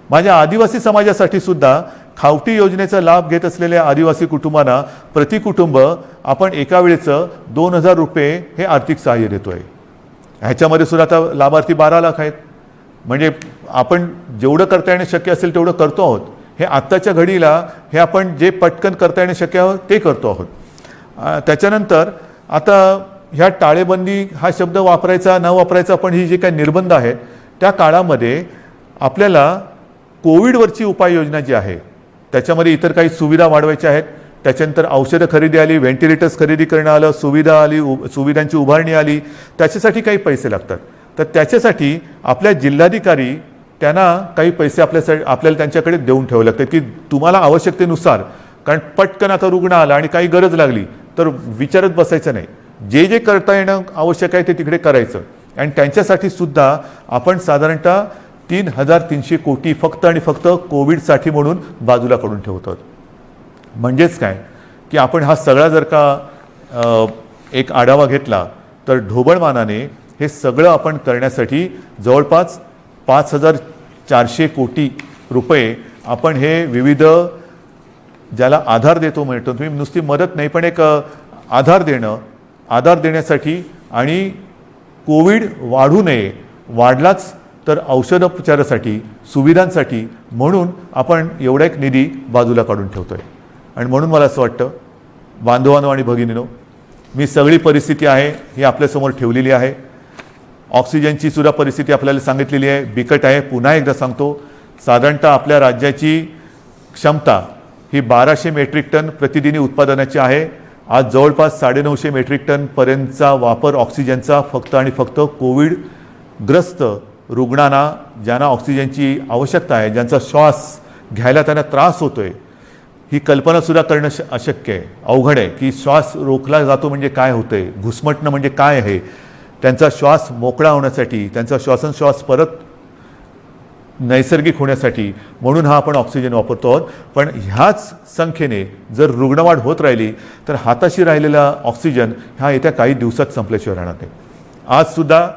माझ्या आदिवासी समाजासाठी सुद्धा खावटी योजनेचा लाभ घेत असलेल्या आदिवासी कुटुंबांना प्रति कुटुंब आपण एका वेळेचं 2000 रुपये हे आर्थिक सहाय्य देतो आहे. ह्याच्यामध्ये सुद्धा आता लाभार्थी 12 लाख आहेत. म्हणजे आपण जेवढं करता येणं शक्य असेल तेवढं करतो आहोत. हे आत्ताच्या घडीला हे आपण जे पटकन करता येणं शक्य आहे ते करतो आहोत. त्याच्यानंतर आता ह्या टाळेबंदी हा शब्द वापरायचा न वापरायचा, पण ही जे काही निर्बंध आहेत त्या काळामध्ये आपल्याला कोविडवरची उपाययोजना जी आहे त्याच्यामध्ये इतर काही सुविधा वाढवायच्या आहेत. त्याच्यानंतर औषधं खरेदी आली, व्हेंटिलेटर्स खरेदी करणं आलं, सुविधा आली, सुविधांची उभारणी आली, त्याच्यासाठी काही पैसे लागतात. तर त्याच्यासाठी आपल्या जिल्हाधिकारी त्यांना काही पैसे आपल्याला त्यांच्याकडे देऊन ठेवावे लागतात की तुम्हाला आवश्यकतेनुसार, कारण पटकन आता रुग्ण आला आणि काही गरज लागली तर विचारत बसायचं नाही, जे जे करता येणं आवश्यक आहे ते तिकडे करायचं. आणि त्यांच्यासाठी सुद्धा आपण साधारणतः 3300 कोटी फक्त आणि फक्त कोविडसाठी म्हणून बाजूला काढून ठेवतो. म्हणजेच काय की आपण हा सगळा जर का एक आढावा घेतला तर ढोबळमानाने हे सगळं आपण करण्यासाठी जवळपास 5400 कोटी रुपये आपण हे विविध ज्याला आधार देतो म्हणतो, तुम्ही नुसती मदत नाही पण एक आधार देण्यासाठी आणि कोविड वाढू नये वाढलाच तर औषधोपचारासाठी सुविधांसाठी म्हणून आपण एवढा एक निधी बाजूला काढून ठेवतो आहे. आणि म्हणून मला असं वाटतं बांधवांनो आणि भगिनींनो, मी सगळी परिस्थिती आहे ही आपल्यासमोर ठेवलेली आहे. ऑक्सिजनची सुद्धा परिस्थिती आपल्याला सांगितलेली आहे, बिकट आहे. पुन्हा एकदा सांगतो, साधारणतः आपल्या राज्याची क्षमता ही 1200 मेट्रिक टन प्रतिदिनी उत्पादनाची आहे. आज जवळपास 950 मेट्रिक टनपर्यंतचा वापर ऑक्सिजनचा फक्त आणि फक्त कोविडग्रस्त रुग्णांना, ज्यांना ऑक्सिजनची आवश्यकता आहे, ज्यांचा श्वास घ्यायला त्यांना त्रास होतो आहे, ही कल्पनासुद्धा करणं अशक्य आहे, अवघड आहे की श्वास रोखला जातो म्हणजे काय होतं आहे, घुसमटणं म्हणजे काय आहे. त्यांचा श्वास मोकळा होण्यासाठी, त्यांचा श्वासोच्छ्वास परत नैसर्गिक होण्यासाठी म्हणून हा आपण ऑक्सिजन वापरतो आहोत. पण ह्याच संख्येने जर रुग्णवाढ होत राहिली तर हाताशी राहिलेला ऑक्सिजन हा येत्या काही दिवसात संपल्याशिवाय राहणार नाही. आजसुद्धा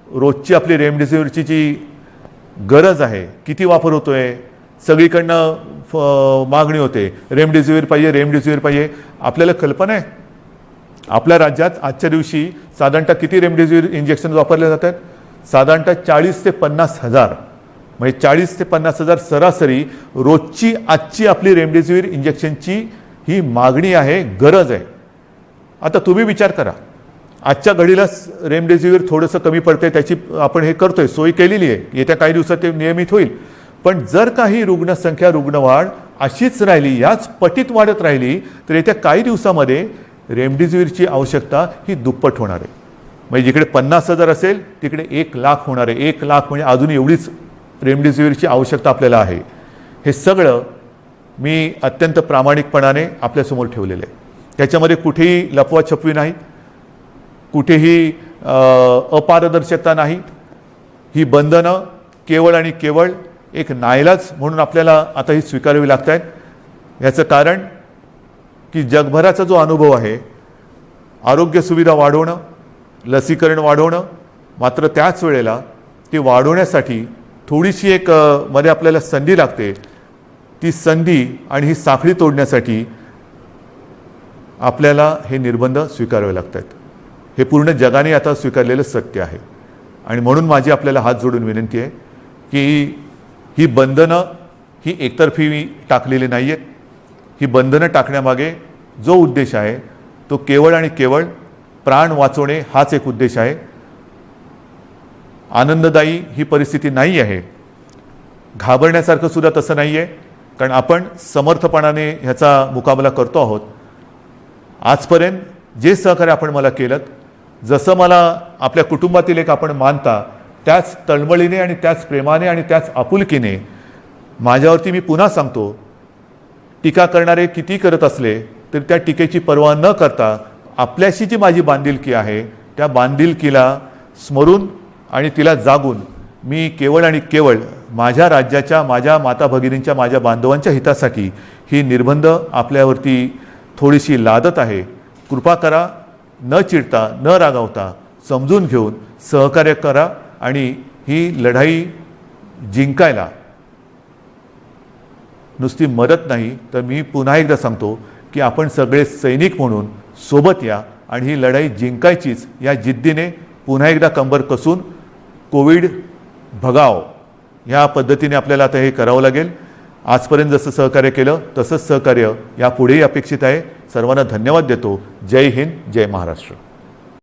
रोजची आपली रेमडेसिवीरची जी गरज आहे, किती वापर होतो आहे, सगळीकडनं मागणी होते, रेमडेसिवीर पाहिजे, रेमडेसिवीर पाहिजे. आपल्याला कल्पना आहे आपल्या राज्यात आजच्या दिवशी साधारणतः किती रेमडेसिवीर इंजेक्शन वापरले जातात? साधारणतः 40 ते 50 हजार, म्हणजे 40 ते 50 हजार सरासरी रोजची आजची आपली रेमडेसिवीर इंजेक्शनची ही मागणी आहे, गरज आहे. आता तुम्ही विचार करा, आजच्या घडीला रेमडेसिवीर थोडंसं कमी पडते, त्याची आपण हे करतोय, सोय केलेली आहे, येत्या काही दिवसात ते नियमित होईल. पण जर काही रुग्णसंख्या, रुग्णवाढ अशीच राहिली, याच पटीत वाढत राहिली तर येत्या काही दिवसामध्ये रेमडेसिवीरची आवश्यकता ही दुप्पट होणार आहे. म्हणजे जिकडे 50,000 असेल तिकडे 1,00,000 होणार आहे. 1,00,000 म्हणजे अजून एवढीच रेमडेसिवीरची आवश्यकता आपल्याला आहे. हे सगळं मी अत्यंत प्रामाणिकपणाने आपल्यासमोर ठेवलेलं आहे. त्याच्यामध्ये कुठेही लपवाछपवी नाही, कुठेही अपारदर्शकता नाही. ही बंधनं केवळ आणि केवळ एक नाईलाज म्हणून आपल्याला आता ही स्वीकारावी लागत आहेत. याचं कारण की जगभराचा जो अनुभव आहे, आरोग्य सुविधा वाढवणं, लसीकरण वाढवणं, मात्र त्याच वेळेला ते वाढवण्यासाठी थोडीशी एक मध्ये आपल्याला संधी लागते. ती संधी आणि ही साखळी तोडण्यासाठी आपल्याला हे निर्बंध स्वीकारावे लागत आहेत. हे पूर्ण जगाने आता स्वीकारलेलं सत्य आहे. आणि म्हणून माझी आपल्याला हात जोडून विनंती आहे की ही बंधनं ही एकतर्फी टाकलेली नाही आहेत. ही बंधनं टाकण्यामागे जो उद्देश आहे तो केवळ आणि केवळ प्राण वाचवणे हाच एक उद्देश आहे. आनंददायी ही परिस्थिती नाही आहे, घाबरण्यासारखं सुद्धा तसं नाही आहे, कारण आपण समर्थपणाने ह्याचा मुकाबला करतो आहोत. आजपर्यंत जे सहकार्य आपण मला केलं, जसं मला आपल्या कुटुंबातील एक आपण मानता, त्याच तळमळीने आणि त्याच प्रेमाने आणि त्याच आपुलकीने माझ्यावरती मी पुन्हा सांगतो, टीका करणारे किती करत असले तर त्या टीकेची पर्वा न करता आपल्याशी जी माझी बांधिलकी आहे त्या बांधिलकीला स्मरून आणि तिला जागून मी केवळ आणि केवळ माझ्या राज्याच्या, माझ्या माता भगिनींच्या, माझ्या बांधवांच्या हितासाठी ही निर्बंध आपल्यावरती थोडीशी लादत आहे. कृपा करा, न चिडता, न रागावता, समजून घेऊन सहकार्य करा आणि ही लढाई जिंकायला नुसती मदत नाही तर मी पुन्हा एकदा सांगतो की आपण सगळे सैनिक म्हणून सोबत या आणि ही लढाई जिंकायचीच या जिद्दीने पुन्हा एकदा कंबर कसून कोविड भगाव ह्या पद्धतीने आपल्याला आता हे करावं लागेल. आजपर्यंत जसं सहकार्य केलं तसंच सहकार्य यापुढेही अपेक्षित आहे. सर्वांना धन्यवाद देतो. जय हिंद, जय महाराष्ट्र.